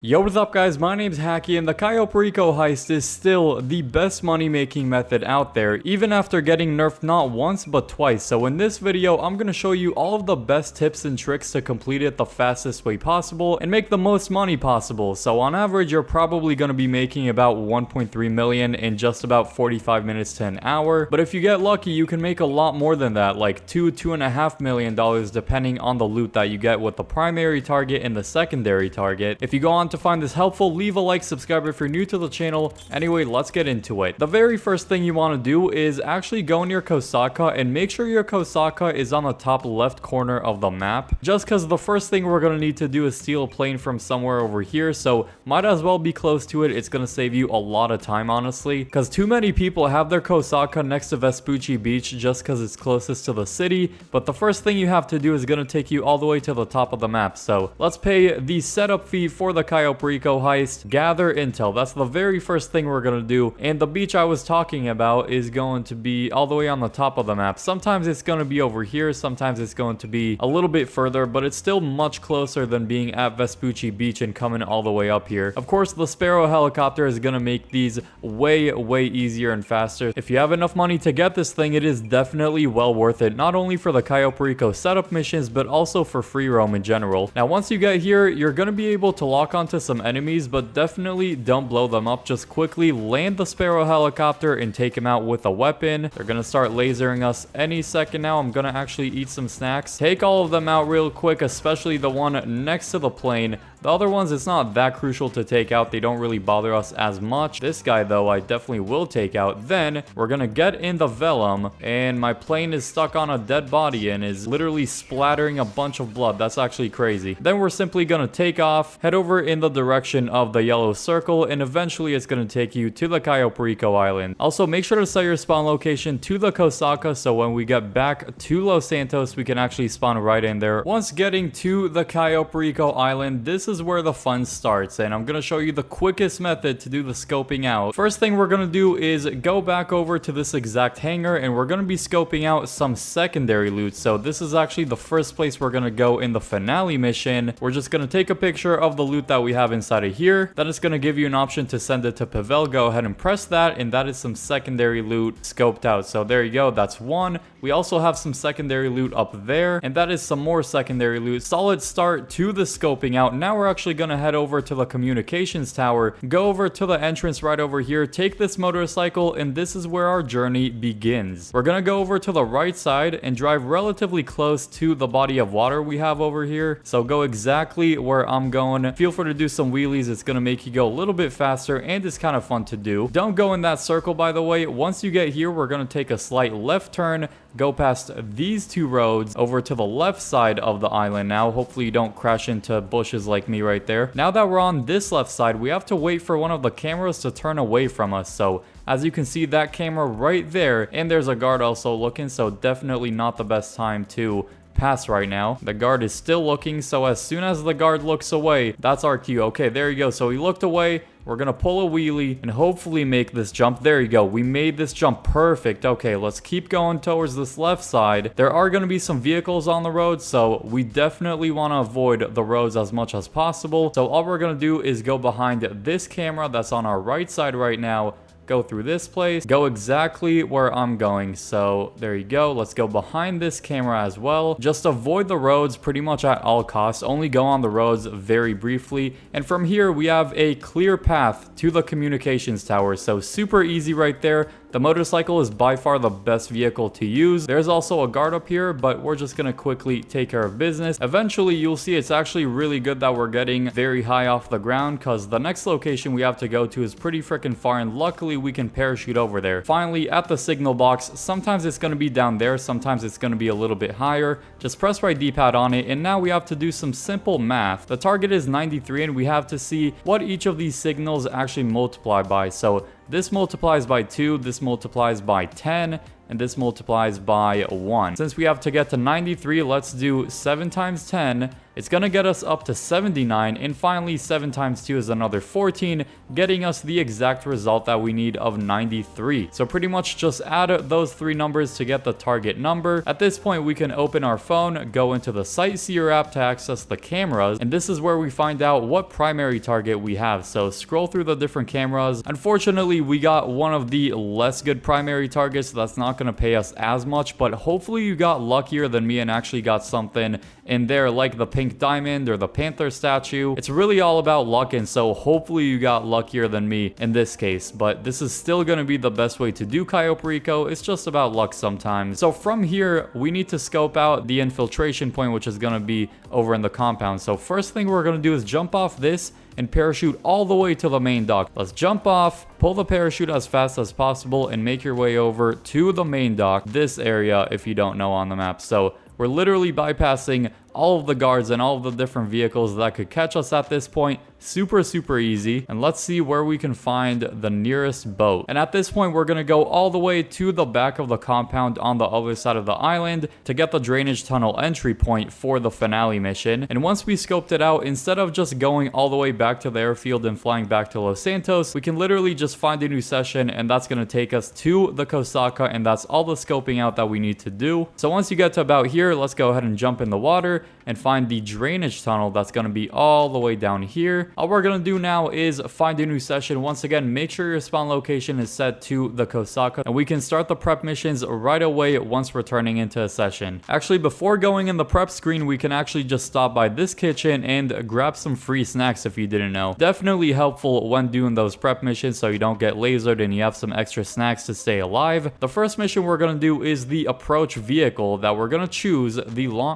Yo, what's up guys, my name's Hakiii and the Cayo Perico Heist is still the best money making method out there, even after getting nerfed not once but twice. So in this video, I'm going to show you all of the best tips and tricks to complete it the fastest way possible and make the most money possible. So on average, you're probably going to be making about 1.3 million in just about 45 minutes to an hour. But if you get lucky, you can make a lot more than that, like $2.5 million depending on the loot that you get with the primary target and the secondary target. If you go on to find this helpful, leave a like, subscribe if you're new to the channel. Anyway, let's get into it. The very first thing you want to do is actually go in your Kosaka and make sure your Kosaka is on the top left corner of the map, just because the first thing we're going to need to do is steal a plane from somewhere over here, so might as well be close to it. It's going to save you a lot of time, honestly, because too many people have their Kosaka next to Vespucci Beach just because it's closest to the city. But the first thing you have to do is going to take you all the way to the top of the map. So let's pay the setup fee for the Cayo Perico Heist. Gather intel. That's the very first thing we're going to do. And the beach I was talking about is going to be all the way on the top of the map. Sometimes it's going to be over here. Sometimes it's going to be a little bit further, but it's still much closer than being at Vespucci Beach and coming all the way up here. Of course, the Sparrow helicopter is going to make these way easier and faster. If you have enough money to get this thing, it is definitely well worth it. Not only for the Cayo Perico setup missions, but also for free roam in general. Now, once you get here, you're going to be able to lock onto some enemies, but definitely don't blow them up. Just quickly land the Sparrow helicopter and take him out with a weapon. They're gonna start lasering us any second now. I'm gonna actually eat some snacks. Take all of them out real quick, especially the one next to the plane. The other ones, it's not that crucial to take out. They don't really bother us as much. This guy, though, I definitely will take out. Then we're gonna get in the Velum, and my plane is stuck on a dead body and is literally splattering a bunch of blood. That's actually crazy. Then we're simply gonna take off, head over in the direction of the yellow circle, and eventually it's gonna take you to the Cayo Perico Island. Also, make sure to set your spawn location to the Kosaka, so when we get back to Los Santos, we can actually spawn right in there. Once getting to the Cayo Perico Island, this is where the fun starts, and I'm gonna show you the quickest method to do the scoping out. First thing we're gonna do is go back over to this exact hangar, and we're gonna be scoping out some secondary loot. So this is actually the first place we're gonna go in the finale mission. We're just gonna take a picture of the loot that we have inside of here. Then it's gonna give you an option to send it to Pavel. Go ahead and press that, and that is some secondary loot scoped out. So there you go, that's one. We also have some secondary loot up there, and that is some more secondary loot. Solid start to the scoping out. Now we're actually gonna head over to the communications tower, go over to the entrance right over here, take this motorcycle, and this is where our journey begins. We're gonna go over to the right side and drive relatively close to the body of water we have over here. So go exactly where I'm going. Feel free to do some wheelies. It's gonna make you go a little bit faster, and it's kind of fun to do. Don't go in that circle, by the way. Once you get here, we're gonna take a slight left turn, go past these two roads over to the left side of the island. Now hopefully you don't crash into bushes like me right there. Now that we're on this left side, we have to wait for one of the cameras to turn away from us. So as you can see, that camera right there, and there's a guard also looking, so definitely not the best time to pass right now. The guard is still looking, so as soon as the guard looks away, that's our cue. Okay, there you go. So he looked away. We're gonna pull a wheelie and hopefully make this jump. There you go. We made this jump perfect. Okay, let's keep going towards this left side. There are gonna be some vehicles on the road, so we definitely want to avoid the roads as much as possible. So all we're gonna do is go behind this camera that's on our right side right now, go through this place, go exactly where I'm going. So there you go. Let's go behind this camera as well. Just avoid the roads pretty much at all costs. Only go on the roads very briefly. And from here, we have a clear path to the communications tower. So super easy right there. The motorcycle is by far the best vehicle to use. There's also a guard up here, but we're just gonna quickly take care of business. Eventually, you'll see it's actually really good that we're getting very high off the ground, because the next location we have to go to is pretty freaking far, and luckily we can parachute over there. Finally, at the signal box, sometimes it's gonna be down there, sometimes it's gonna be a little bit higher. Just press right D-pad on it, and now we have to do some simple math. The target is 93, and we have to see what each of these signals actually multiply by. So this multiplies by 2, this multiplies by 10, and this multiplies by 1. Since we have to get to 93, let's do 7 times 10. It's gonna get us up to 79, and finally 7 times 2 is another 14, getting us the exact result that we need of 93. So pretty much just add those 3 numbers to get the target number. At this point, we can open our phone, go into the Sightseer app to access the cameras, and this is where we find out what primary target we have. So scroll through the different cameras. Unfortunately, we got one of the less good primary targets, so that's not gonna pay us as much, but hopefully you got luckier than me and actually got something in there like the pink diamond or the panther statue. It's really all about luck, and so hopefully you got luckier than me in this case, but this is still going to be the best way to do Cayo Perico. It's just about luck sometimes. So from here, we need to scope out the infiltration point, which is going to be over in the compound. So first thing we're going to do is jump off this and parachute all the way to the main dock. Let's jump off, pull the parachute as fast as possible, and make your way over to the main dock, this area if you don't know on the map. So we're literally bypassing all of the guards and all of the different vehicles that could catch us at this point. Super easy. And let's see where we can find the nearest boat. And at this point, we're going to go all the way to the back of the compound on the other side of the island to get the drainage tunnel entry point for the finale mission. And once we scoped it out, instead of just going all the way back to the airfield and flying back to Los Santos, we can literally just find a new session, and that's going to take us to the Kosaka, and that's all the scoping out that we need to do. So once you get to about here, let's go ahead and jump in the water and find the drainage tunnel that's going to be all the way down here. All we're going to do now is find a new session. Once again, make sure your spawn location is set to the Kosaka, and we can start the prep missions right away once we're turning into a session. Actually, before going in the prep screen, we can actually just stop by this kitchen and grab some free snacks if you didn't know. Definitely helpful when doing those prep missions so you don't get lasered and you have some extra snacks to stay alive. The first mission we're going to do is the approach vehicle that we're going to choose.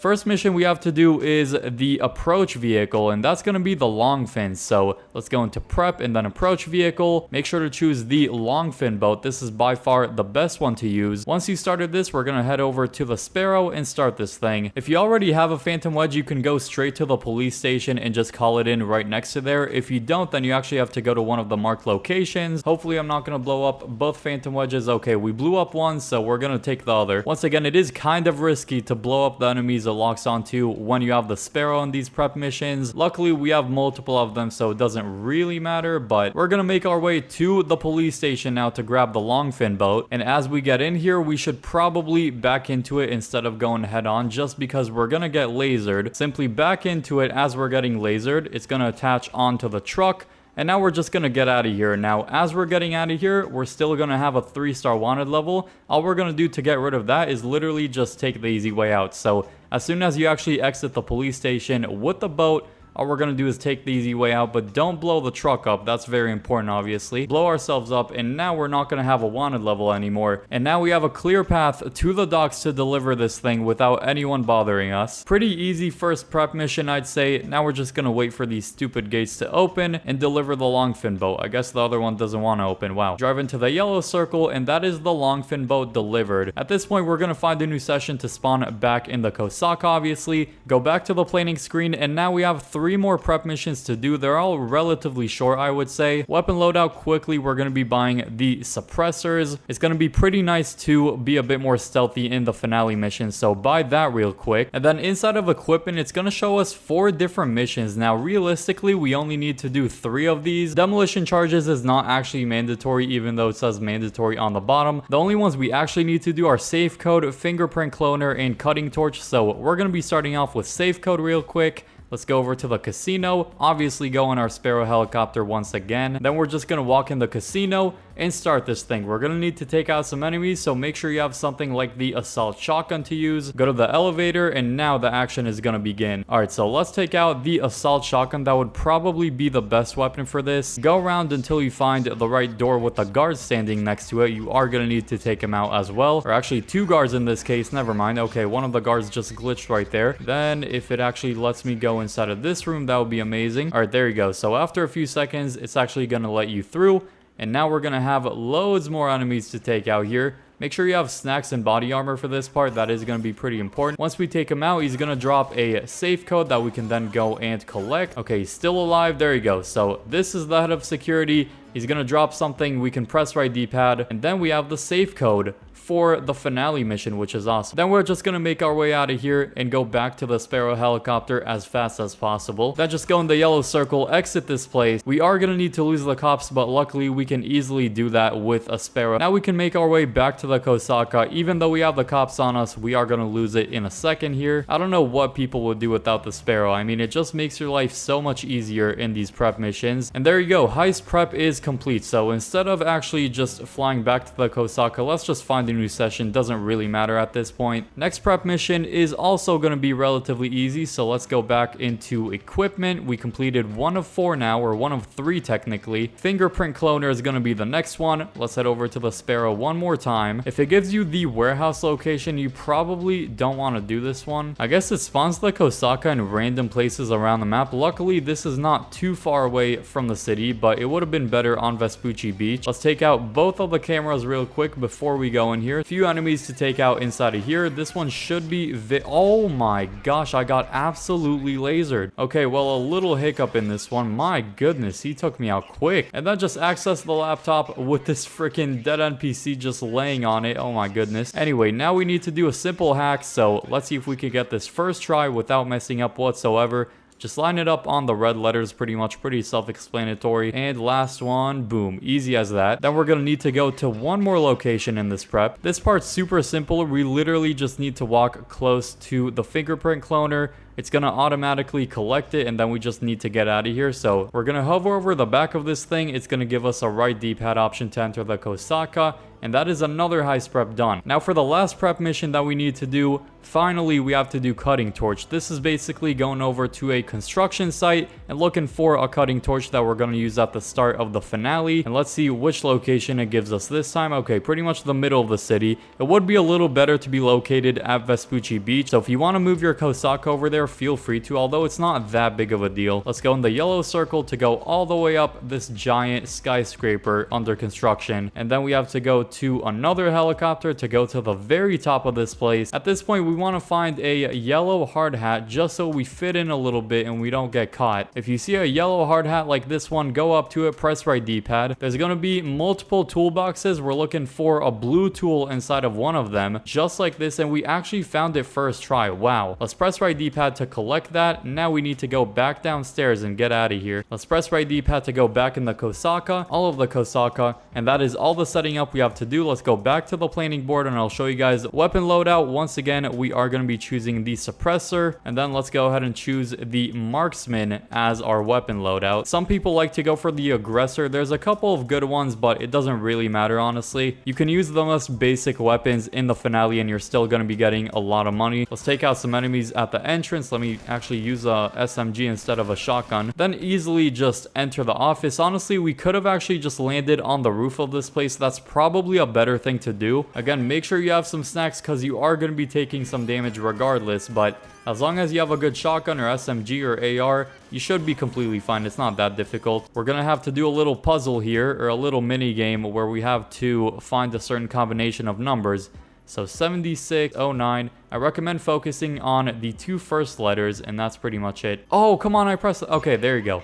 First mission we have to do is the approach vehicle, and that's going to be the long fins. So let's go into prep and then approach vehicle. Make sure to choose the long fin boat. This is by far the best one to use. Once you started this, we're going to head over to the Sparrow and start this thing. If you already have a phantom wedge, you can go straight to the police station and just call it in right next to there. If you don't, then you actually have to go to one of the marked locations. Hopefully I'm not going to blow up both phantom wedges. Okay, we blew up one, so we're going to take the other. Once again, it is kind of risky to blow up the enemies it locks onto when you have the Sparrow in these prep missions. Luckily, we have multiple of them, so it doesn't really matter, but we're gonna make our way to the police station now to grab the longfin boat. And as we get in here, we should probably back into it instead of going head on, just because we're gonna get lasered. Simply back into it. As we're getting lasered, it's gonna attach onto the truck. And now we're just going to get out of here. Now, as we're getting out of here, we're still going to have a 3-star wanted level. All we're going to do to get rid of that is literally just take the easy way out. So as soon as you actually exit the police station with the boat, all we're going to do is take the easy way out, but don't blow the truck up. That's very important, obviously. Blow ourselves up, and now we're not going to have a wanted level anymore. And now we have a clear path to the docks to deliver this thing without anyone bothering us. Pretty easy first prep mission, I'd say. Now we're just going to wait for these stupid gates to open and deliver the longfin boat. I guess the other one doesn't want to open. Wow. Drive into the yellow circle, and that is the longfin boat delivered. At this point, we're going to find a new session to spawn back in the Kosaka, obviously. Go back to the planning screen, and now we have 3 more prep missions to do. They're all relatively short, I would say. Weapon loadout quickly. We're going to be buying the suppressors. It's going to be pretty nice to be a bit more stealthy in the finale mission, so buy that real quick. And then inside of equipment, it's going to show us 4 different missions. Now, realistically, we only need to do 3 of these. Demolition charges is not actually mandatory, even though it says mandatory on the bottom. The only ones we actually need to do are safe code, fingerprint cloner, and cutting torch. So we're going to be starting off with safe code real quick. Let's go over to the casino, obviously go in our Sparrow helicopter once again. Then we're just going to walk in the casino and start this thing. We're going to need to take out some enemies, so make sure you have something like the assault shotgun to use. Go to the elevator, and now the action is going to begin. Alright, so let's take out the assault shotgun. That would probably be the best weapon for this. Go around until you find the right door with a guard standing next to it. You are going to need to take him out as well. Or actually 2 guards in this case, never mind. Okay, one of the guards just glitched right there. Then if it actually lets me go inside of this room, that would be amazing. Alright, there you go. So after a few seconds, it's actually going to let you through. And now we're going to have loads more enemies to take out here. Make sure you have snacks and body armor for this part. That is going to be pretty important. Once we take him out, he's going to drop a safe code that we can then go and collect. Okay, he's still alive. There you go. So this is the head of security. He's going to drop something. We can press right D-pad. And then we have the safe code for the finale mission, which is awesome. Then we're just gonna make our way out of here and go back to the Sparrow helicopter as fast as possible. Then just go in the yellow circle, exit this place. We are gonna need to lose the cops, but luckily we can easily do that with a Sparrow. Now we can make our way back to the Kosaka. Even though we have the cops on us, we are gonna lose it in a second here. I don't know what people would do without the Sparrow. I mean, it just makes your life so much easier in these prep missions. And there you go, heist prep is complete. So instead of actually just flying back to the Kosaka, let's just find a new session. Doesn't really matter at this point. Next prep mission is also going to be relatively easy, so let's go back into equipment. We completed 1 of 4 now, or 1 of 3 technically. Fingerprint Cloner is going to be the next one. Let's head over to the Sparrow one more time. If it gives you the warehouse location, you probably don't want to do this one. I guess it spawns the Kosaka in random places around the map. Luckily, this is not too far away from the city, but it would have been better on Vespucci Beach. Let's take out both of the cameras real quick before we go in here. A few enemies to take out inside of here. This one should be oh my gosh, I got absolutely lasered. Okay, well, a little hiccup in this one. My goodness, he took me out quick. And then just access the laptop with this freaking dead NPC just laying on it. Oh my goodness. Anyway, now we need to do a simple hack, so let's see if we can get this first try without messing up whatsoever. Just line it up on the red letters, pretty self-explanatory. And last one, boom, easy as that. Then we're gonna need to go to one more location in this prep. This part's super simple. We literally just need to walk close to the Fingerprint Cloner. It's gonna automatically collect it, and then we just need to get out of here. So we're gonna hover over the back of this thing. It's gonna give us a right D-pad option to enter the Kosaka, and that is another heist prep done. Now for the last prep mission that we need to do, finally we have to do cutting torch. This is basically going over to a construction site and looking for a cutting torch that we're going to use at the start of the finale. And let's see which location it gives us this time. Okay, pretty much the middle of the city. It would be a little better to be located at Vespucci Beach, so if you want to move your Kosaka over there, feel free to, although it's not that big of a deal. Let's go in the yellow circle to go all the way up this giant skyscraper under construction, and then we have to go to another helicopter to go to the very top of this place. At this point, we want to find a yellow hard hat just so we fit in a little bit and we don't get caught. If you see a yellow hard hat like this one, go up to it, press right D-pad. There's going to be multiple toolboxes. We're looking for a blue tool inside of one of them, just like this, and we actually found it first try. Wow. Let's press right D-pad to collect that. Now we need to go back downstairs and get out of here. Let's press right D-pad to go back in the Kosaka, all of the Kosaka, and that is all the setting up we have to do. Let's go back to the planning board and I'll show you guys weapon loadout. Once again, we are going to be choosing the suppressor, and then let's go ahead and choose the marksman as our weapon loadout. Some people like to go for the aggressor. There's a couple of good ones, but it doesn't really matter, honestly. You can use the most basic weapons in the finale and you're still going to be getting a lot of money. Let's take out some enemies at the entrance. Let me actually use a SMG instead of a shotgun. Then easily just enter the office. Honestly, we could have actually just landed on the roof of this place. That's probably a better thing to do. Again, make sure you have some snacks because you are going to be taking some damage regardless, but as long as you have a good shotgun or SMG or AR, you should be completely fine. It's not that difficult. We're going to have to do a little puzzle here, or a little mini game where we have to find a certain combination of numbers. So 7609. I recommend focusing on the 2 first letters, and that's pretty much it. Oh, come on, I pressed it. Okay, there you go.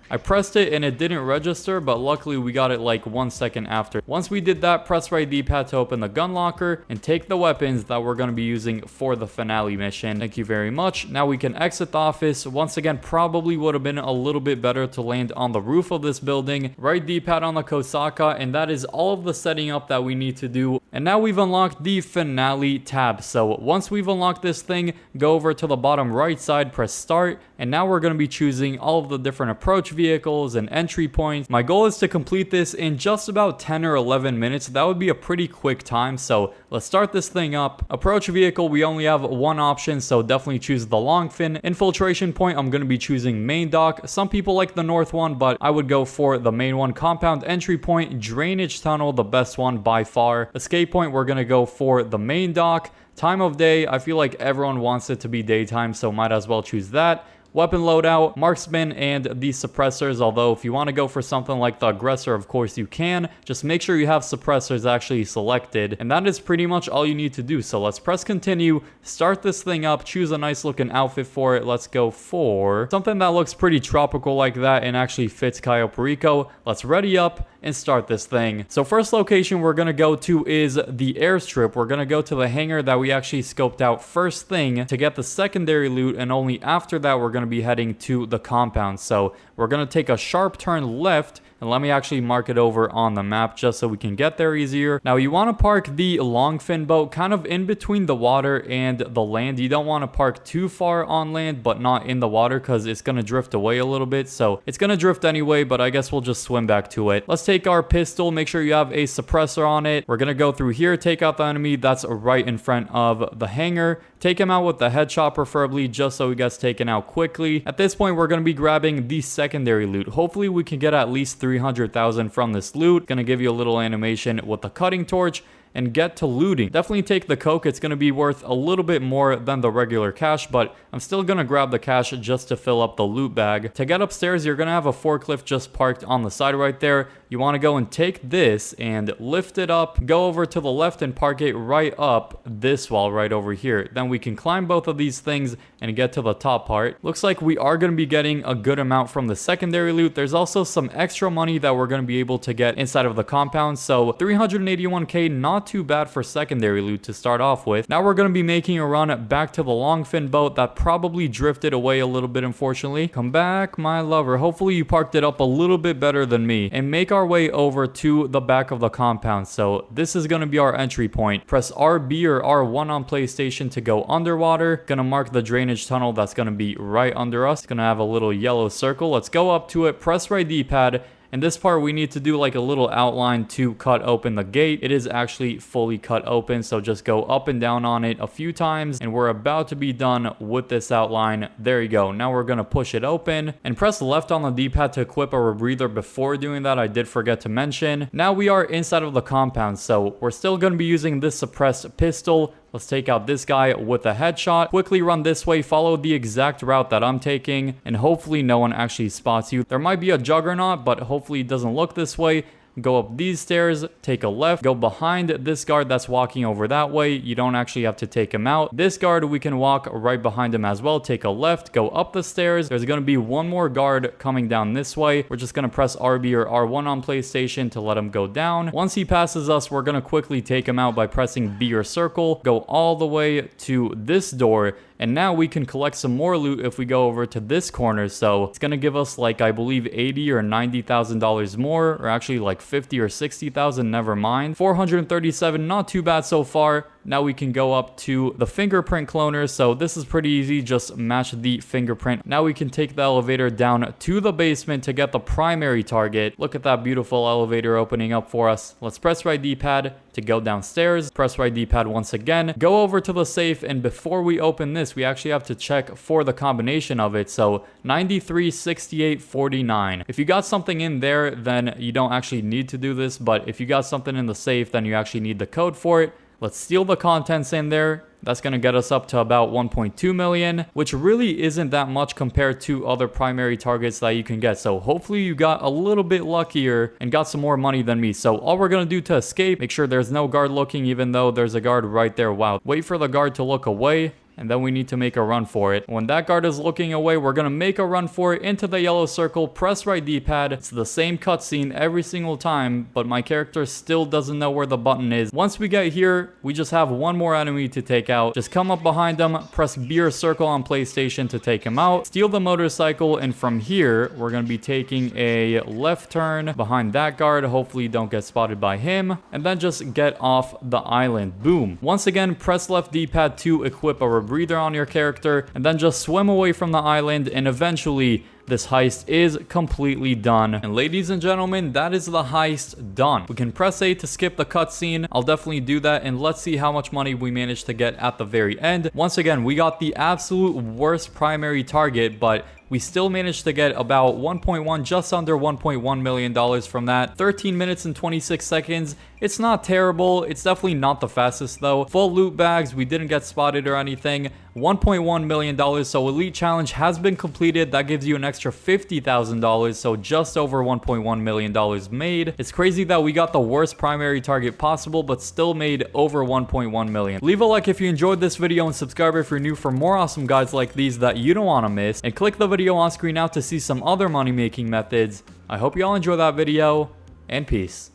I pressed it and it didn't register, but luckily we got it like 1 second after. Once we did that, press right D-pad to open the gun locker and take the weapons that we're going to be using for the finale mission. Thank you very much. Now we can exit the office. Once again, probably would have been a little bit better to land on the roof of this building. Right D-pad on the Kosaka, and that is all of the setting up that we need to do. And now we've unlocked the finale tab. So once we've unlocked this thing, go over to the bottom right side, press start, and now we're going to be choosing all of the different approach vehicles and entry points. My goal is to complete this in just about 10 or 11 minutes. That would be a pretty quick time, so let's start this thing up. Approach vehicle, we only have one option, so definitely choose the long fin. Infiltration point, I'm going to be choosing main dock. Some people like the north one, but I would go for the main one. Compound entry point, drainage tunnel, the best one by far. Escape point, we're going to go for the main dock. Time of day, I feel like everyone wants it to be daytime, so might as well choose that. weapon loadout, marksman, and the suppressors. Although if you want to go for something like the aggressor, of course you can. Just make sure you have suppressors actually selected, and that is pretty much all you need to do. So let's press continue, start this thing up, choose a nice looking outfit for it. Let's go for something that looks pretty tropical like that and actually fits Cayo Perico. Let's ready up and start this thing. So first location we're gonna go to is the airstrip. We're gonna go to the hangar that we actually scoped out first thing to get the secondary loot, and only after that we're gonna be heading to the compound. So we're gonna take a sharp turn left, and let me actually mark it over on the map just so we can get there easier. Now you want to park the longfin boat kind of in between the water and the land. You don't want to park too far on land but not in the water because it's going to drift away a little bit. So it's going to drift anyway, but I guess we'll just swim back to it. Let's take our pistol, make sure you have a suppressor on it. We're going to go through here, take out the enemy that's right in front of the hangar. Take him out with the headshot preferably, just so he gets taken out quickly. At this point, we're going to be grabbing the secondary loot. Hopefully we can get at least 300,000 from this loot. Gonna give you a little animation with the cutting torch and get to looting. Definitely take the coke. It's going to be worth a little bit more than the regular cash, but I'm still going to grab the cash just to fill up the loot bag. To get upstairs, you're going to have a forklift just parked on the side right there. You want to go and take this and lift it up, go over to the left and park it right up this wall right over here. Then we can climb both of these things and get to the top part. Looks like we are going to be getting a good amount from the secondary loot. There's also some extra money that we're going to be able to get inside of the compound. So 381k, not too bad for secondary loot to start off with. Now we're going to be making a run back to the longfin boat that probably drifted away a little bit, unfortunately. Come back, my lover. Hopefully you parked it up a little bit better than me, and make our way over to the back of the compound. So this is going to be our entry point. Press RB or R1 on PlayStation to go underwater. Gonna mark the drainage tunnel that's going to be right under us. Gonna have a little yellow circle. Let's go up to it, press right D-pad. And this part we need to do like a little outline to cut open the gate. It is actually fully cut open, so just go up and down on it a few times and we're about to be done with this outline. There you go. Now we're going to push it open and press left on the D-pad to equip a rebreather. Before doing that, I did forget to mention, now we are inside of the compound, so we're still going to be using this suppressed pistol. Let's take out this guy with a headshot. Quickly run this way, follow the exact route that I'm taking, and hopefully no one actually spots you. There might be a juggernaut, but hopefully it doesn't look this way. Go up these stairs, take a left, go behind this guard that's walking over that way. You don't actually have to take him out. This guard, we can walk right behind him as well. Take a left, go up the stairs. There's going to be one more guard coming down this way. We're just going to press RB or R1 on PlayStation to let him go down. Once he passes us, we're going to quickly take him out by pressing B or circle. Go all the way to this door. And now we can collect some more loot if we go over to this corner. So it's going to give us like, I believe, $80,000 or $90,000 more, or actually like 50 or 60,000, never mind. 437, not too bad so far. Now we can go up to the fingerprint cloner. So this is pretty easy. Just match the fingerprint. Now we can take the elevator down to the basement to get the primary target. Look at that beautiful elevator opening up for us. Let's press right D-pad to go downstairs. Press right D-pad once again. Go over to the safe, and before we open this, we actually have to check for the combination of it. So 93, 68, 49. If you got something in there, then you don't actually need to do this. But if you got something in the safe, then you actually need the code for it. Let's steal the contents in there. That's going to get us up to about 1.2 million, which really isn't that much compared to other primary targets that you can get. So hopefully you got a little bit luckier and got some more money than me. So all we're going to do to escape, make sure there's no guard looking, even though there's a guard right there. Wow. Wait for the guard to look away, and then we need to make a run for it. When that guard is looking away, we're going to make a run for it into the yellow circle, press right D-pad. It's the same cutscene every single time, but my character still doesn't know where the button is. Once we get here, we just have one more enemy to take out. Just come up behind them, press B or circle on PlayStation to take him out, steal the motorcycle, and from here, we're going to be taking a left turn behind that guard. Hopefully you don't get spotted by him, and then just get off the island. Boom. Once again, press left D-pad to equip a breather on your character, and then just swim away from the island and eventually this heist is completely done. And ladies and gentlemen, that is the heist done. We can press A to skip the cutscene. I'll definitely do that, and let's see how much money we managed to get at the very end. Once again, we got the absolute worst primary target, but we still managed to get about 1.1, just under $1.1 million from that. 13 minutes and 26 seconds. It's not terrible. It's definitely not the fastest though. Full loot bags. We didn't get spotted or anything. $1.1 million. So Elite Challenge has been completed. That gives you an extra $50,000. So just over $1.1 million made. It's crazy that we got the worst primary target possible, but still made over $1.1 million. Leave a like if you enjoyed this video and subscribe if you're new for more awesome guides like these that you don't want to miss. And click the video on screen now to see some other money making methods. I hope you all enjoy that video, and peace.